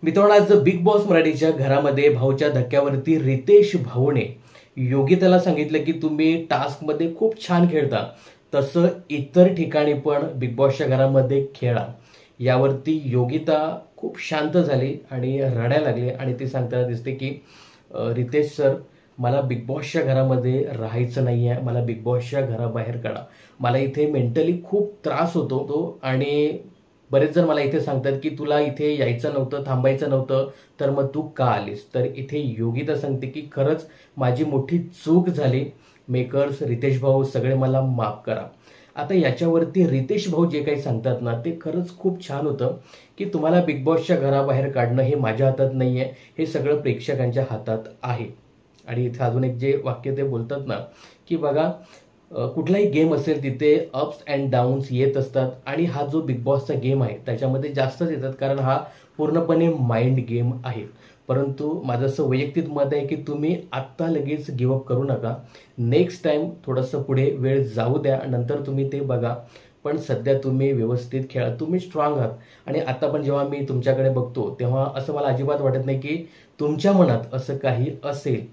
मित्रांनो, आज big boss मराठीच्या घरामध्ये भाऊच्या धक्क्यावरती रितेश भाऊने योगिताला सांगितलं की तुम्ही टास्कमध्ये खूप छान खेळता, तसं इतर ठिकाणी पण बिग बॉसच्या घरामध्ये खेळा. यावरती योगिता खूप शांत झाली आणि रडायला लागली आणि ती सांगताना दिसते की रितेश सर, मला बिग बॉसच्या घरामध्ये राहायचं नाही आहे, मला बिग बॉसच्या घराबाहेर काढा. मला इथे मेंटली खूप त्रास होतो आणि बरेच जण मला इथे सांगतात की तुला इथे यायचं नव्हतं, थांबायचं नव्हतं, तर मग तू का आलीस. तर इथे योगिता सांगते की खरंच माझी मोठी चूक झाली. मेकर्स, रितेश भाऊ सगळे मला माफ करा. आता याच्यावरती रितेश भाऊ जे काही सांगतात ना, ते खरंच खूप छान होतं की तुम्हाला बिग बॉसच्या घराबाहेर काढणं हे माझ्या हातात नाही आहे, हे सगळं प्रेक्षकांच्या हातात आहे. आणि इथे अजून एक जे वाक्य ते बोलतात ना की बघा, कुठलाही गेम असेल तिथे अप्स अँड डाऊन्स येत असतात आणि हा जो बिग बॉसचा गेम आहे त्याच्यामध्ये जास्तच येतात, कारण हा पूर्णपणे माइंड गेम आहे. परंतु माझं असं वैयक्तिक मत आहे की तुम्ही आत्ता लगेच गिवअप करू नका. नेक्स्ट टाइम थोडंसं पुढे वेळ जाऊ द्या, नंतर तुम्ही ते बघा. पण सध्या तुम्ही व्यवस्थित खेळा, तुम्ही स्ट्रॉंग आहात. आणि आता पण जेव्हा मी तुमच्याकडे बघतो तेव्हा असं मला अजिबात वाटत नाही की तुमच्या मनात असं काही असेल.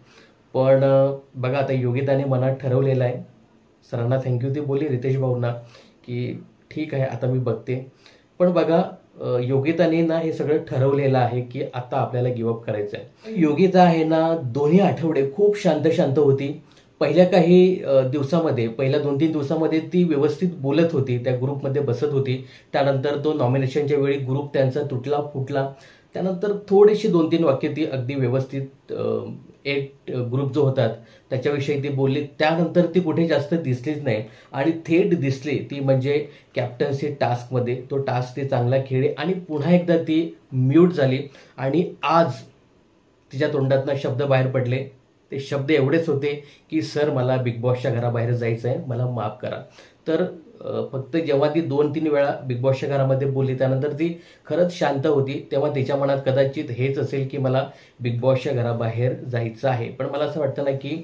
पण बघा, आता योगिताने मनात ठरवलेलं आहे. सरांना थँक्यू ती बोलली, रितेश भाऊंना, की ठीक आहे आता मी बघते. पण बघा, योगिताने ना हे सगळं ठरवलेलं आहे की आता आपल्याला गिवअप करायचं आहे. योगिता आहे ना, दोन्ही आठवडे खूप शांत शांत होती. पहिल्या काही दिवसामध्ये, पहिल्या 2-3 दिवसामध्ये ती व्यवस्थित बोलत होती, त्या ग्रुपमध्ये बसत होती. त्यानंतर तो नॉमिनेशनच्या वेळी ग्रुप त्यांचा तुटला फुटला. त्यानंतर थोडीशी 2-3 वाक्य ती अगदी व्यवस्थित एक ग्रुप जो होतात त्याच्याविषयी ती बोलली. त्यानंतर ती कुठे जास्त दिसलीच नाही आणि थेट दिसली ती म्हणजे कॅप्टन्सी टास्कमध्ये. तो टास्क ती चांगला खेळली आणि पुन्हा एकदा ती म्यूट झाली. आणि आज तिच्या तोंडातनं शब्द बाहेर पडले. ते शब्द एवढेच होते की सर, मला बिग बॉसच्या घराबाहेर जायचं आहे, मला माफ करा. तर फक्त जेव्हा ती 2-3 वेळा बिग बॉसच्या घरामध्ये बोलली त्यानंतर ती खरंच शांत होती. तेव्हा तिच्या मनात कदाचित हेच असेल की मला बिग बॉसच्या घराबाहेर जायचं आहे. पण मला असं वाटतं ना की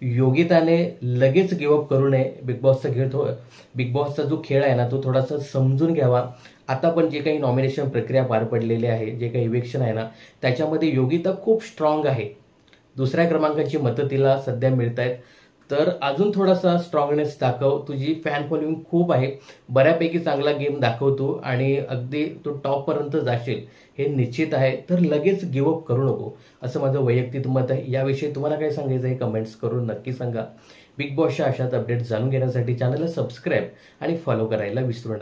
योगिताने लगेच गिवअप करू नये. बिग बॉसचा जो खेळ आहे ना तो थोडासा समजून घ्यावा. आता पण जे काही नॉमिनेशन प्रक्रिया पार पडलेली आहे, जे काही इव्हेक्शन आहे ना, त्याच्यामध्ये योगिता खूप स्ट्रॉंग आहे. दुसऱ्या क्रमांकाची मतं तिला सध्या मिळत आहेत. तर अजून थोडासा स्ट्रॉंगनेस दाखव. तुझी फॅन फॉलोइंग खूप आहे, बऱ्यापैकी चांगला गेम दाखवतो आणि अगदी तू टॉपपर्यंत जाशील हे निश्चित आहे. तर लगेच गिवअप करू नको, असं माझं वैयक्तिक मत आहे. याविषयी तुम्हाला काय सांगायचं आहे कमेंट्स करून नक्की सांगा. बिग बॉसच्या अशाच अपडेट्स जाणून घेण्यासाठी चॅनलला सबस्क्राईब आणि फॉलो करायला विसरू नका.